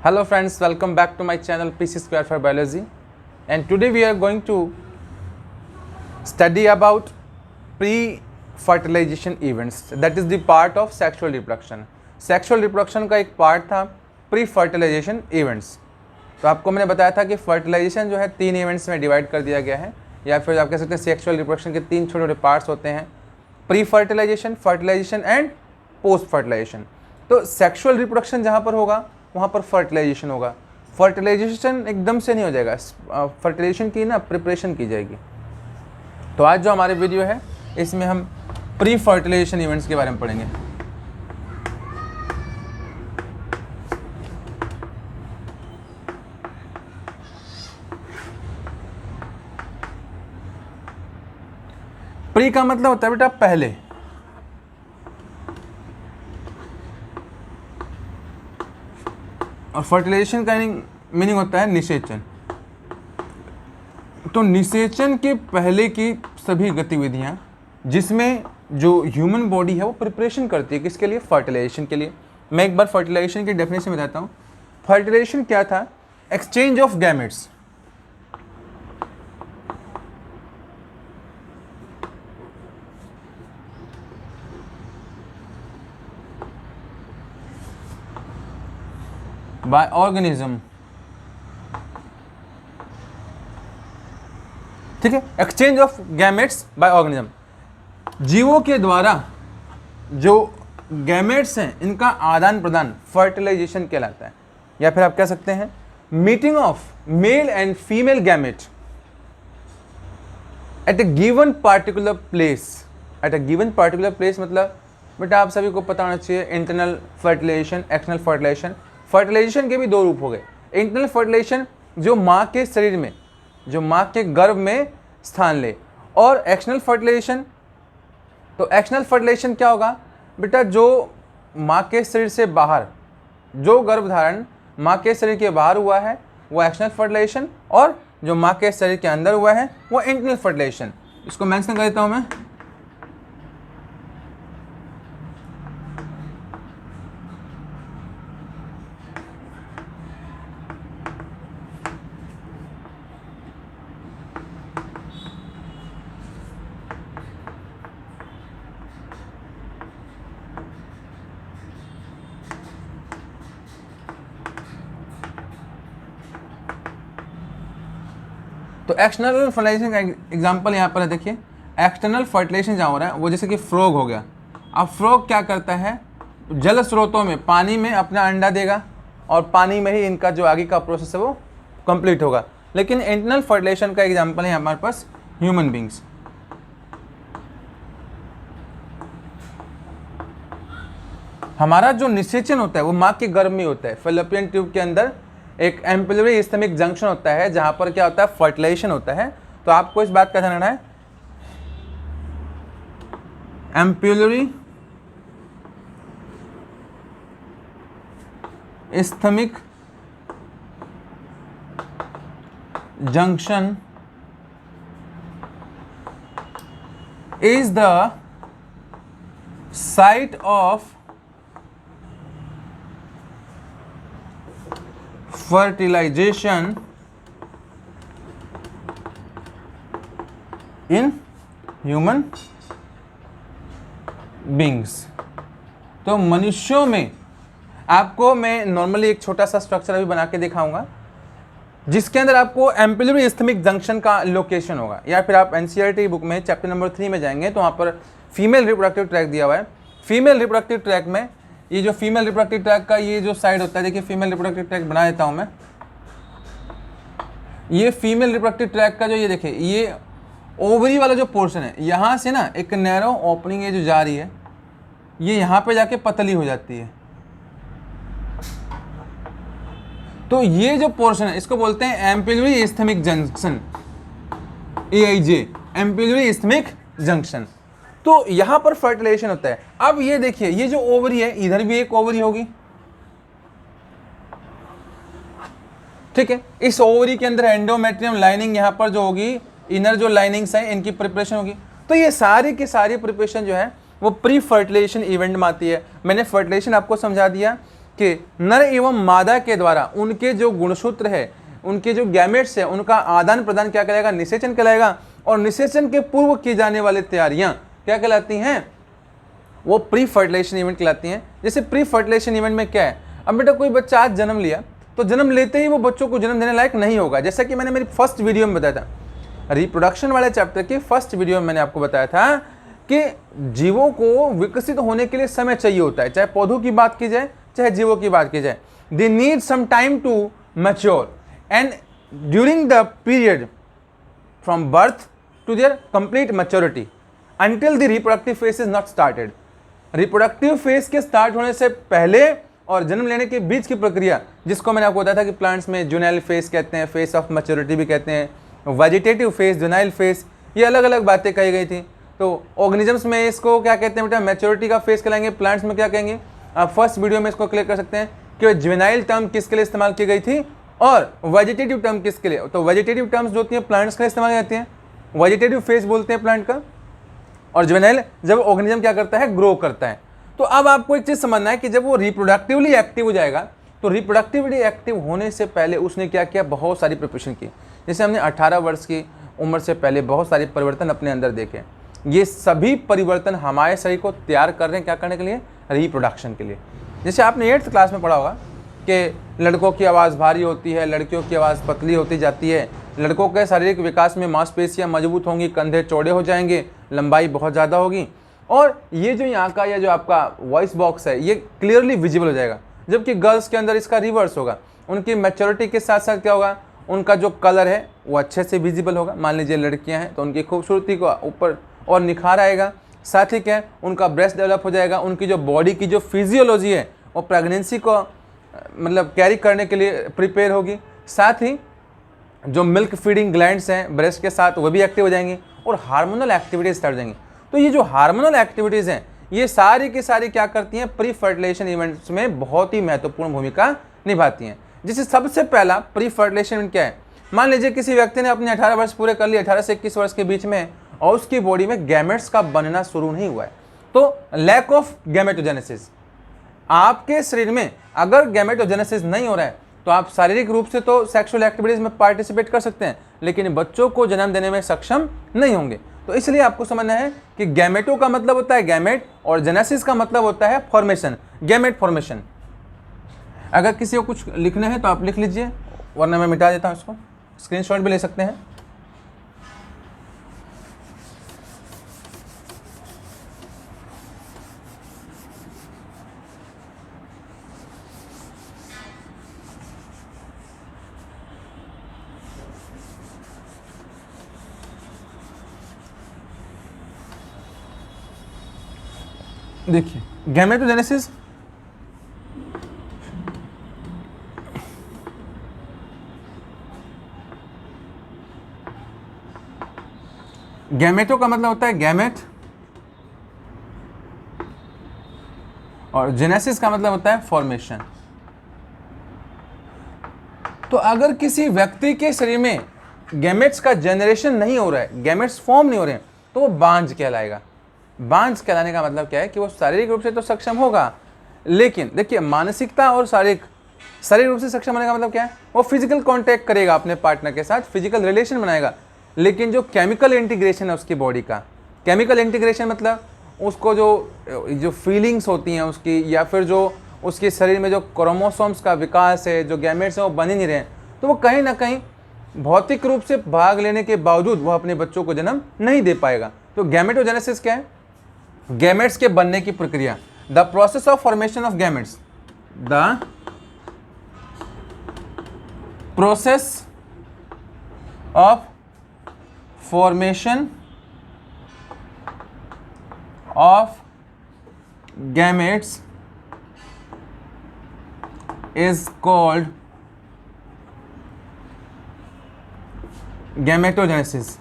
Hello friends, welcome back to my channel PC Square for Biology, and today we are going to study about pre-fertilization events, that is the part of sexual reproduction. Sexual reproduction का एक part था pre-fertilization events. तो आपको मैंने बताया था कि fertilisation जो है 3 इवेंट्स में डिवाइड कर दिया गया है, या फिर आप कह सकते हैं सेक्सुअल रिप्रोडक्शन के 3 छोटे छोटे पार्ट्स होते हैं, pre fertilisation, fertilisation and post fertilisation. तो सेक्सुअल रिप्रोडक्शन जहाँ पर होगा वहाँ पर फर्टिलाइजेशन होगा. फर्टिलाइजेशन एकदम से नहीं हो जाएगा, फर्टिलाइजेशन की ना प्रिपरेशन की जाएगी. तो आज जो हमारे वीडियो है इसमें हम प्री फर्टिलाइजेशन इवेंट्स के बारे में पढ़ेंगे. प्री का मतलब होता है बेटा पहले, और फर्टिलाइजेशन का मीनिंग होता है निषेचन. तो निषेचन के पहले की सभी गतिविधियां जिसमें जो ह्यूमन बॉडी है वो प्रिपरेशन करती है, किसके लिए? फर्टिलाइजेशन के लिए. मैं एक बार फर्टिलाइजेशन की डेफिनेशन बताता हूँ. फर्टिलाइजेशन क्या था? Exchange of gametes. Bye organism. ठीक है, exchange of gametes bye organism. जीवों के द्वारा जो गैमेट्स हैं इनका आदान प्रदान फर्टिलाइजेशन कहलाता है. या फिर आप कह सकते हैं meeting of male and female gamete at a given particular place. At a given particular place मतलब बेटा आप सभी को पता होना चाहिए internal fertilisation, external fertilisation. Fertilisation के भी 2 रूप हो गए. इंटरनल फर्टिलाइजेशन जो माँ के शरीर में, जो माँ के गर्भ में स्थान ले, और एक्सटर्नल फर्टिलाइजेशन. तो एक्सटर्नल फर्टिलाइजेशन क्या होगा बेटा? जो माँ के शरीर से बाहर, जो गर्भधारण माँ के शरीर के बाहर हुआ है वो एक्सटर्नल फर्टिलाइजेशन, और जो माँ के शरीर के अंदर हुआ है वो इंटरनल फर्टिलाइजेशन. इसको मेंशन कर देता हूँ मैं. तो एक्सटर्नल फर्टिलाइजेशन का एग्जांपल यहाँ पर है. देखिए एक्सटर्नल फर्टिलाइजेशन जहाँ हो रहा है वो जैसे कि फ्रॉग हो गया. अब फ्रॉग क्या करता है? जल स्रोतों में, पानी में अपना अंडा देगा और पानी में ही इनका जो आगे का प्रोसेस है वो कंप्लीट होगा. लेकिन इंटरनल फर्टिलाइजेशन का एग्जांपल है हमारे पास ह्यूमन बींग्स. हमारा जो निषेचन होता है वो माँ के गर्भ में होता है. फैलोपियन ट्यूब के अंदर एक एम्पिलरी इस्थमिक जंक्शन होता है जहां पर क्या होता है? फर्टिलाइजेशन होता है. तो आपको इस बात का ध्यान रखना है, ampullary isthmic junction is the site of fertilization in human beings. तो मनुष्यों में आपको मैं नॉर्मली एक छोटा सा स्ट्रक्चर अभी बना के दिखाऊंगा जिसके अंदर आपको एम्पिलरी इस्थमिक जंक्शन का लोकेशन होगा. या फिर आप एनसीईआरटी बुक में चैप्टर नंबर 3 में जाएंगे तो वहाँ पर फीमेल रिप्रोडक्टिव ट्रैक दिया हुआ है. फीमेल रिप्रोडक्टिव ट्रैक में ये जो फीमेल रिप्रोडक्टिव ट्रैक का ये जो साइड होता है, देखिए फीमेल रिप्रोडक्टिव ट्रैक बना देता हूं मैं. ये फीमेल रिप्रोडक्टिव ट्रैक का जो ये देखिए ये ओवरी वाला जो पोर्शन है, यहाँ से ना एक नैरो ओपनिंग ये जो जा रही है ये यहाँ पे जाके पतली हो जाती है. तो ये जो पोर्शन है इसको बोलते हैं ampullary isthmic junction, AIJ, ampullary isthmic junction. तो यहां पर फर्टिलाइजेशन होता है. अब ये देखिए ये जो ओवरी है इधर भी एक ओवरी होगी. ठीक है, इस ओवरी के अंदर एंडोमेट्रियम लाइनिंग यहाँ पर जो होगी, इनर जो लाइनिंग्स हैं इनकी प्रिपरेशन होगी. तो ये सारी की सारी प्रिपरेशन जो है वो प्री फर्टिलाइजेशन इवेंट में आती है. मैंने फर्टिलाइजेशन आपको समझा दिया के नर एवं मादा के द्वारा उनके जो गुणसूत्र है, उनके जो गैमेट्स है, उनका आदान प्रदान क्या कहलाएगा? निषेचन कहलाएगा। और निषेचन के पूर्व की जाने वाली तैयारियां क्या कहलाती हैं? वो प्री फर्टिलाइजेशन इवेंट कहलाती हैं। जैसे प्री फर्टिलाइजेशन इवेंट में क्या है, अब बेटा कोई बच्चा आज जन्म लिया तो जन्म लेते ही वो बच्चों को जन्म देने लायक नहीं होगा। जैसा कि मैंने मेरी फर्स्ट वीडियो में बताया था, रिप्रोडक्शन वाले चैप्टर की फर्स्ट वीडियो में मैंने आपको बताया था कि जीवों को विकसित होने के लिए समय चाहिए होता है, चाहे पौधों की बात की जाए चाहे जीवों की बात की जाए। They need some time to mature and during the period from birth to their complete maturity until the reproductive phase is not started. Reproductive phase के स्टार्ट होने से पहले और जन्म लेने के बीच की प्रक्रिया, जिसको मैंने आपको बताया था कि प्लांट्स में जुनाइल फेज कहते हैं, फेज ऑफ मैच्योरिटी भी कहते हैं, वेजिटेटिव फेज, जुनाइल फेज, ये अलग अलग बातें कही गई थी। तो ऑर्गेनिजम्स में इसको क्या कहते हैं बेटा? मैच्योरिटी का फेज कहलाएंगे। प्लांट्स में क्या कहेंगे? आप फर्स्ट वीडियो में इसको क्लियर कर सकते हैं कि जुवेनाइल टर्म किसके लिए इस्तेमाल की गई थी और वेजिटेटिव टर्म किसके लिए। तो वेजिटेटिव टर्म्स जो होती हैं प्लांट्स के लिए इस्तेमाल करती हैं, वेजिटेटिव फेज बोलते हैं प्लांट का, और जुवेनाइल जब ऑर्गेनिज्म क्या करता है? ग्रो करता है। तो अब आपको एक चीज समझना है कि जब वो रिप्रोडक्टिवली एक्टिव हो जाएगा तो रिप्रोडक्टिवली एक्टिव होने से पहले उसने क्या किया? बहुत सारी प्रिपरेशन की। जैसे हमने 18 वर्ष की उम्र से पहले बहुत सारे परिवर्तन अपने अंदर देखे। ये सभी परिवर्तन हमारे शरीर को तैयार कर रहे हैं क्या करने के लिए? रिप्रोडक्शन के लिए। जैसे आपने 8th क्लास में पढ़ा होगा कि लड़कों की आवाज़ भारी होती है, लड़कियों की आवाज़ पतली होती जाती है, लड़कों के शारीरिक विकास में मांसपेशियां मजबूत होंगी, कंधे चौड़े हो जाएंगे, लंबाई बहुत ज़्यादा होगी, और ये जो यहाँ का या जो आपका वॉइस बॉक्स है ये क्लियरली विजिबल हो जाएगा। जबकि गर्ल्स के अंदर इसका रिवर्स होगा। उनकी मैच्योरिटी के साथ साथ क्या होगा? उनका जो कलर है वो अच्छे से विजिबल होगा। मान लीजिए लड़कियां हैं तो उनकी खूबसूरती को ऊपर और निखार आएगा। साथ ही क्या, उनका ब्रेस्ट डेवलप हो जाएगा। उनकी जो बॉडी की जो फिजियोलॉजी है वो प्रेगनेंसी को मतलब कैरी करने के लिए प्रिपेयर होगी। साथ ही जो मिल्क फीडिंग ग्लैंड्स हैं ब्रेस्ट के साथ वो भी एक्टिव हो जाएंगी और हार्मोनल एक्टिविटीज स्टार्ट हो जाएंगी। तो ये जो हार्मोनल एक्टिविटीज़ हैं ये सारी की सारी क्या करती हैं? प्री फर्टिलाइजेशन इवेंट्स में बहुत ही महत्वपूर्ण भूमिका निभाती हैं। जिससे सबसे पहला प्री फर्टिलाइजेशन इवेंट क्या है? मान लीजिए किसी व्यक्ति ने अपने 18 वर्ष पूरे कर लिए, 18 से 21 वर्ष के बीच में, और उसकी बॉडी में गैमेट्स का बनना शुरू नहीं हुआ है, तो लैक ऑफ गैमेटोजेनेसिस। आपके शरीर में अगर गैमेटोजेनेसिस नहीं हो रहा है तो आप शारीरिक रूप से तो सेक्सुअल एक्टिविटीज में पार्टिसिपेट कर सकते हैं, लेकिन बच्चों को जन्म देने में सक्षम नहीं होंगे। तो इसलिए आपको समझना है कि गैमेटो का मतलब होता है गैमेट और जेनेसिस का मतलब होता है फॉर्मेशन, गैमेट फॉर्मेशन। अगर किसी को कुछ लिखना है तो आप लिख लीजिए, वरना मैं मिटा देता हूं इसको। स्क्रीनशॉट भी ले सकते हैं। देखिए गैमेटोजेनेसिस गैमेटो का मतलब होता है गैमेट और जेनेसिस का मतलब होता है फॉर्मेशन। तो अगर किसी व्यक्ति के शरीर में गैमेट्स का जनरेशन नहीं हो रहा है, गैमेट्स फॉर्म नहीं हो रहे हैं, तो वो बांझ कहलाएगा। बांझ कहलाने का मतलब क्या है कि वो शारीरिक रूप से तो सक्षम होगा, लेकिन देखिए मानसिकता और शारीरिक रूप से सक्षम होने का मतलब क्या है? वो फिजिकल कांटेक्ट करेगा अपने पार्टनर के साथ, फिजिकल रिलेशन बनाएगा, लेकिन जो केमिकल इंटीग्रेशन है उसकी बॉडी का, केमिकल इंटीग्रेशन मतलब उसको जो फीलिंग्स होती हैं उसकी, या फिर जो उसके शरीर में जो क्रोमोसोम्स का विकास है, जो गैमेट्स हैं वो बन ही नहीं रहे हैं, तो वो कहीं ना कहीं भौतिक रूप से भाग लेने के बावजूद वो अपने बच्चों को जन्म नहीं दे पाएगा। तो गैमेटोजेनेसिस क्या है? गैमेट्स के बनने की प्रक्रिया, the process of formation of gametes, the process of formation of gametes is called gametogenesis.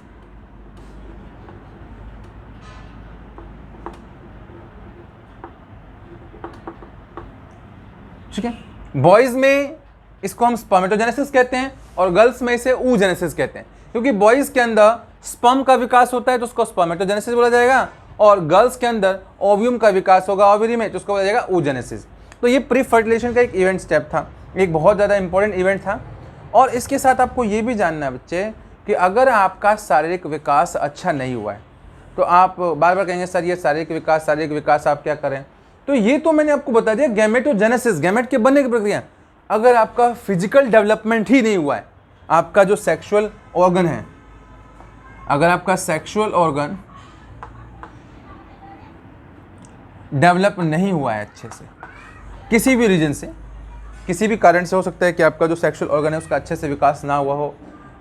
ठीक है, बॉयज में इसको हम स्पर्मेटोजेनेसिस कहते हैं और गर्ल्स में इसे oogenesis कहते हैं, क्योंकि बॉयज के अंदर स्पर्म का विकास होता है तो उसको स्पर्मेटोजेनेसिस बोला जाएगा, और गर्ल्स के अंदर ओव्यूम का विकास होगा ओवरी में तो उसको बोला जाएगा oogenesis। तो ये प्री फर्टिलाइजेशन का एक इवेंट स्टेप था, एक बहुत ज़्यादा इंपॉर्टेंट इवेंट था। और इसके साथ आपको ये भी जानना है बच्चे कि अगर आपका शारीरिक विकास अच्छा नहीं हुआ है तो आप बार बार कहेंगे सर ये शारीरिक विकास आप क्या करें, तो ये तो मैंने आपको बता दिया गैमेटोजेनेसिस, गैमेट के बनने की प्रक्रिया। अगर आपका फिजिकल डेवलपमेंट ही नहीं हुआ है, आपका जो सेक्सुअल ऑर्गन है, अगर आपका सेक्सुअल ऑर्गन डेवलप नहीं हुआ है अच्छे से, किसी भी रीजन से, किसी भी कारण से, हो सकता है कि आपका जो सेक्सुअल ऑर्गन है उसका अच्छे से विकास ना हुआ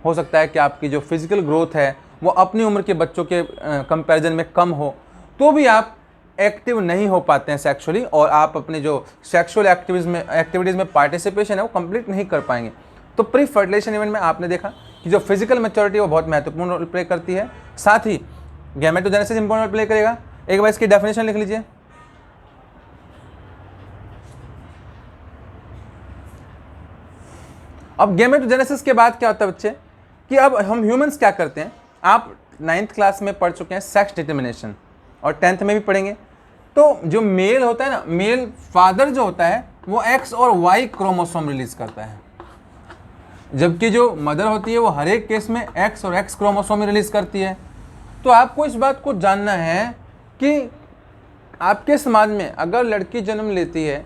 हो सकता है कि आपकी जो फिजिकल ग्रोथ है वो अपनी उम्र के बच्चों के कंपैरिजन में कम हो, तो भी आप एक्टिव नहीं हो पाते हैं सेक्सुअली, और आप अपने जो सेक्सुअल एक्टिविटीज़ में पार्टिसिपेशन है वो कंप्लीट नहीं कर पाएंगे। तो प्री फर्टिलाइजेशन इवेंट में आपने देखा कि जो फिजिकल मैच्योरिटी वो बहुत महत्वपूर्ण रोल प्ले करती है, साथ ही गैमेटोजेनेसिस इंपॉर्टेंट रोल प्ले करेगा। एक बार इसकी डेफिनेशन लिख लीजिए। अब गैमेटोजेनेसिस के बाद क्या होता है बच्चे कि अब हम ह्यूमंस क्या करते हैं, आप 9th क्लास में पढ़ चुके हैं सेक्स डिटर्मिनेशन, और 10th में भी पढ़ेंगे। तो जो मेल होता है ना, मेल फादर जो होता है वो X और Y क्रोमोसोम रिलीज करता है, जबकि जो मदर होती है वो हर एक केस में X और X क्रोमोसोम रिलीज करती है। तो आपको इस बात को जानना है कि आपके समाज में अगर लड़की जन्म लेती है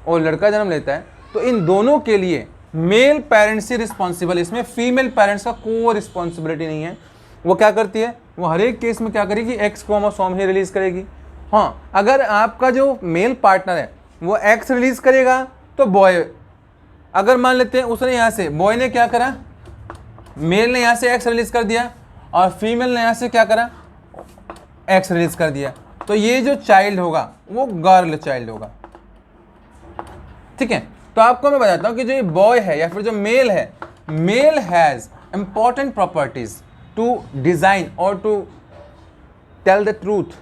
और लड़का जन्म लेता है तो इन दोनों के लिए मेल पेरेंट्स ही रिस्पॉन्सिबल, इसमें फीमेल पेरेंट्स का कोई रिस्पॉन्सिबिलिटी नहीं है। वो क्या करती है, वो हर एक केस में क्या करेगी, X क्रोमोसोम ही रिलीज करेगी। हाँ, अगर आपका जो मेल पार्टनर है वो X रिलीज करेगा तो बॉय, अगर मान लेते हैं उसने यहाँ से, बॉय ने क्या करा, मेल ने यहाँ से X रिलीज कर दिया और फीमेल ने यहाँ से क्या करा, X रिलीज कर दिया, तो ये जो चाइल्ड होगा वो गर्ल चाइल्ड होगा। ठीक है, तो आपको मैं बताता हूँ कि जो ये बॉय है या फिर जो मेल है, male has important properties to design और to tell the truth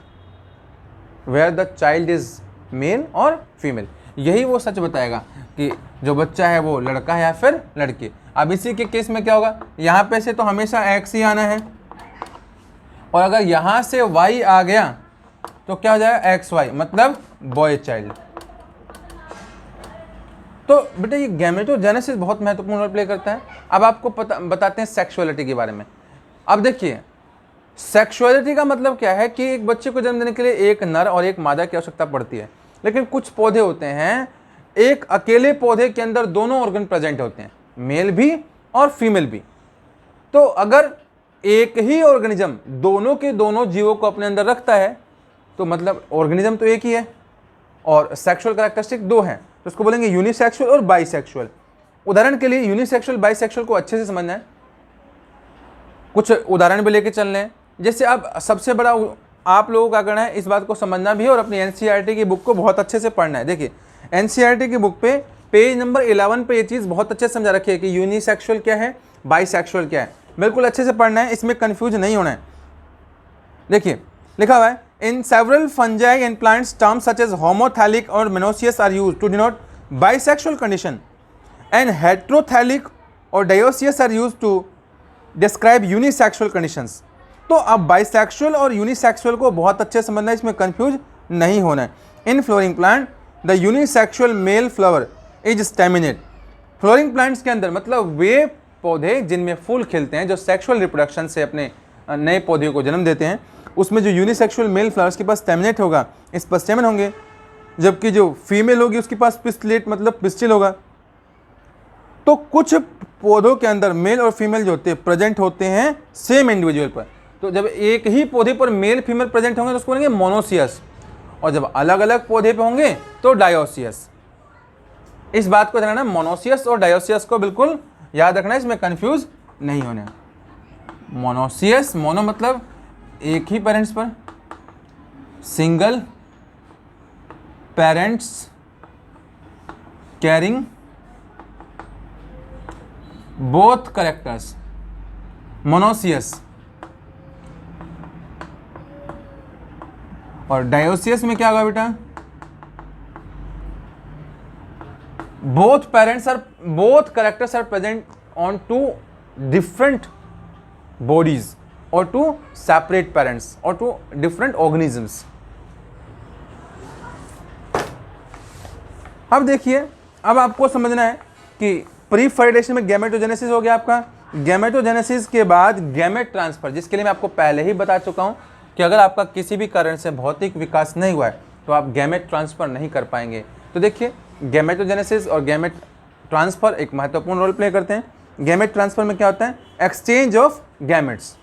where the child is male और फीमेल। यही वो सच बताएगा कि जो बच्चा है वो लड़का है या फिर लड़की। अब इसी के केस में क्या होगा, यहाँ पे से तो हमेशा X ही आना है, और अगर यहाँ से Y आ गया तो क्या हो जाएगा, XY, मतलब बॉय चाइल्ड। तो बेटा ये गैमेटोजेनेसिस बहुत महत्वपूर्ण रोल प्ले करता है। अब आपको बताते हैं सेक्सुअलिटी के बारे में। अब देखिए सेक्सुअलिटी का मतलब क्या है कि एक बच्चे को जन्म देने के लिए एक नर और एक मादा की आवश्यकता पड़ती है, लेकिन कुछ पौधे होते हैं, एक अकेले पौधे के अंदर दोनों ऑर्गन प्रेजेंट होते हैं, मेल भी और फीमेल भी। तो अगर एक ही ऑर्गेनिज्म दोनों के दोनों जीवों को अपने अंदर रखता है तो मतलब ऑर्गेनिज्म तो एक ही है और सेक्सुअल कैरेक्टरिस्टिक दो हैं, तो उसको बोलेंगे यूनिसेक्सुअल और बाइसेक्सुअल। उदाहरण के लिए यूनिसेक्सुअल बाइसेक्सुअल को अच्छे से समझना है, कुछ उदाहरण भी लेके चलने हैं। जैसे अब सबसे बड़ा आप लोगों का करना है इस बात को समझना भी है और अपनी एनसीईआरटी की बुक को बहुत अच्छे से पढ़ना है। देखिए एनसीईआरटी की बुक पे पेज नंबर 11 पे ये चीज़ बहुत अच्छे से समझा रखी है कि यूनिसेक्सुअल क्या है, बाइसेक्सुअल क्या है, बिल्कुल अच्छे से पढ़ना है, इसमें कंफ्यूज नहीं होना है। देखिए लिखा हुआ है, in several fungi and plants terms such as homothallic और monoecious are used to denote bisexual condition and heterothallic और dioecious are used to describe unisexual conditions. तो अब बाइसेक्सुअल और यूनिसेक्सुअल को बहुत अच्छे समझना है, इसमें कंफ्यूज नहीं होना है। In flowering plant the unisexual male flower is staminate. Flowering plants के अंदर मतलब वे पौधे जिनमें फूल खिलते हैं, जो सेक्सुअल रिप्रोडक्शन से अपने नए पौधे को जन्म देते हैं, उसमें जो यूनिसेक्सुअल मेल फ्लावर्स के पास स्टेमिनेट होगा, इस पर स्टेमन होंगे, जबकि जो फीमेल होगी उसके पास पिस्टिलेट मतलब पिस्टिल होगा। तो कुछ पौधों के अंदर मेल और फीमेल जो होते हैं प्रेजेंट होते हैं सेम इंडिविजुअल पर। तो जब एक ही पौधे पर मेल फीमेल प्रेजेंट होंगे तो उसको बोलेंगे मोनोसियस, और जब अलग अलग पौधे पे होंगे तो डायोसियस। इस बात को ध्यान रखना, मोनोसियस और डायोसियस को बिल्कुल याद रखना, इसमें कंफ्यूज नहीं होना। मोनोसियस, मोनो मतलब एक ही पेरेंट्स पर, single parents carrying both characters, monoecious. और डायोसियस में क्या होगा बेटा, both characters are present on two different bodies or to separate parents or to different organisms. अब देखिए, अब आपको समझना है कि प्री फर्टिलाइजेशन में गैमेटोजेनेसिस हो गया आपका। गैमेटोजेनेसिस के बाद गैमेट ट्रांसफर, जिसके लिए मैं आपको पहले ही बता चुका हूँ कि अगर आपका किसी भी कारण से भौतिक विकास नहीं हुआ है तो आप गैमेट ट्रांसफर नहीं कर पाएंगे। तो देखिए, गैमेटोजेनेसिस और गैमेट ट्रांसफर एक महत्वपूर्ण रोल प्ले करते हैं। गैमेट ट्रांसफर में क्या होता है? Exchange of gametes.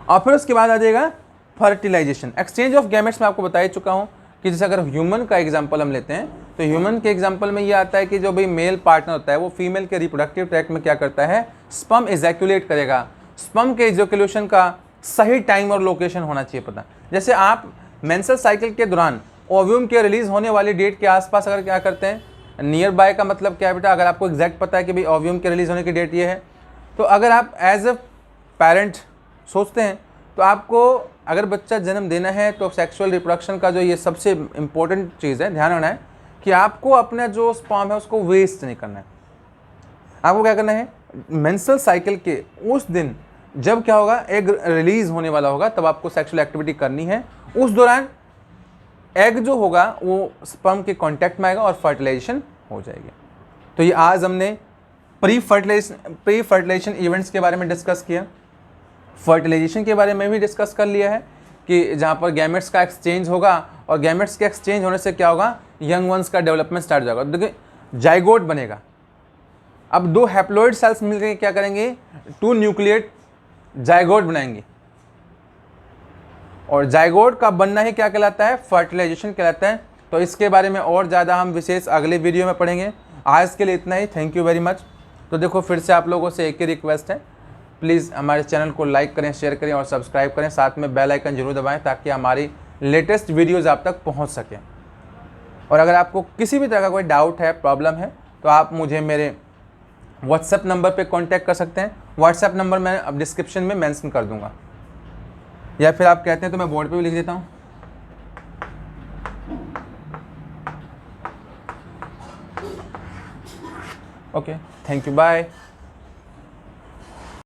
और फिर उसके बाद आ जाएगा फर्टिलाइजेशन। एक्सचेंज ऑफ गैमेट्स में आपको बता ही चुका हूँ कि जैसे अगर ह्यूमन का एग्जांपल हम लेते हैं तो ह्यूमन के एग्जांपल में ये आता है कि जो भी मेल पार्टनर होता है वो फीमेल के रिप्रोडक्टिव ट्रैक्ट में क्या करता है? स्पर्म इजैक्यूलेट करेगा। स्पर्म के इजैक्यूलेशन का सही टाइम और लोकेशन होना चाहिए पता। जैसे आप मेंस्ट्रुअल साइकिल के दौरान ओव्यूम के रिलीज होने वाली डेट के आसपास अगर क्या करते हैं, नियर बाय का मतलब क्या है बेटा? अगर आपको एग्जैक्ट पता है कि भाई ओव्यूम के रिलीज होने की डेट ये है, तो अगर आप एज अ पेरेंट सोचते हैं तो आपको अगर बच्चा जन्म देना है तो सेक्सुअल रिप्रोडक्शन का जो ये सबसे इंपॉर्टेंट चीज़ है, ध्यान रखना है कि आपको अपना जो स्पर्म है उसको वेस्ट नहीं करना है। आपको क्या करना है? मेंस्ट्रुअल साइकिल के उस दिन जब क्या होगा, एग रिलीज होने वाला होगा, तब आपको सेक्सुअल एक्टिविटी करनी है। उस दौरान एग जो होगा वो स्पर्म के कांटेक्ट में आएगा और फर्टिलाइजेशन हो जाएगी। तो ये आज हमने प्री फर्टिलाइजेशन इवेंट्स के बारे में डिस्कस किया। फर्टिलाइजेशन के बारे में भी डिस्कस कर लिया है कि जहाँ पर गैमेट्स का एक्सचेंज होगा और गैमेट्स के एक्सचेंज होने से क्या होगा? यंग वंस का डेवलपमेंट स्टार्ट हो जाएगा। देखिए, जाइगोट बनेगा। अब दो हैप्लॉइड सेल्स मिलकर क्या करेंगे? 2 न्यूक्लिएट जाइगोट बनाएंगे। और जाइगोट का बनना ही क्या कहलाता है? फर्टिलाइजेशन कहलाता है। तो इसके बारे में और ज़्यादा हम विशेष अगले वीडियो में पढ़ेंगे। आज के लिए इतना ही। Thank you very much. तो देखो, फिर से आप लोगों से एक ही रिक्वेस्ट है, प्लीज़ हमारे चैनल को लाइक करें, शेयर करें और सब्सक्राइब करें। साथ में बेल आइकन जरूर दबाएं ताकि हमारी लेटेस्ट वीडियोज़ आप तक पहुँच सकें। और अगर आपको किसी भी तरह का कोई डाउट है, प्रॉब्लम है, तो आप मुझे मेरे व्हाट्सएप नंबर पे कांटेक्ट कर सकते हैं। व्हाट्सएप नंबर मैं अब डिस्क्रिप्शन में मेंशन कर दूंगा, या फिर आप कहते हैं तो मैं बोर्ड पे भी लिख देता हूँ। Okay, thank you, bye.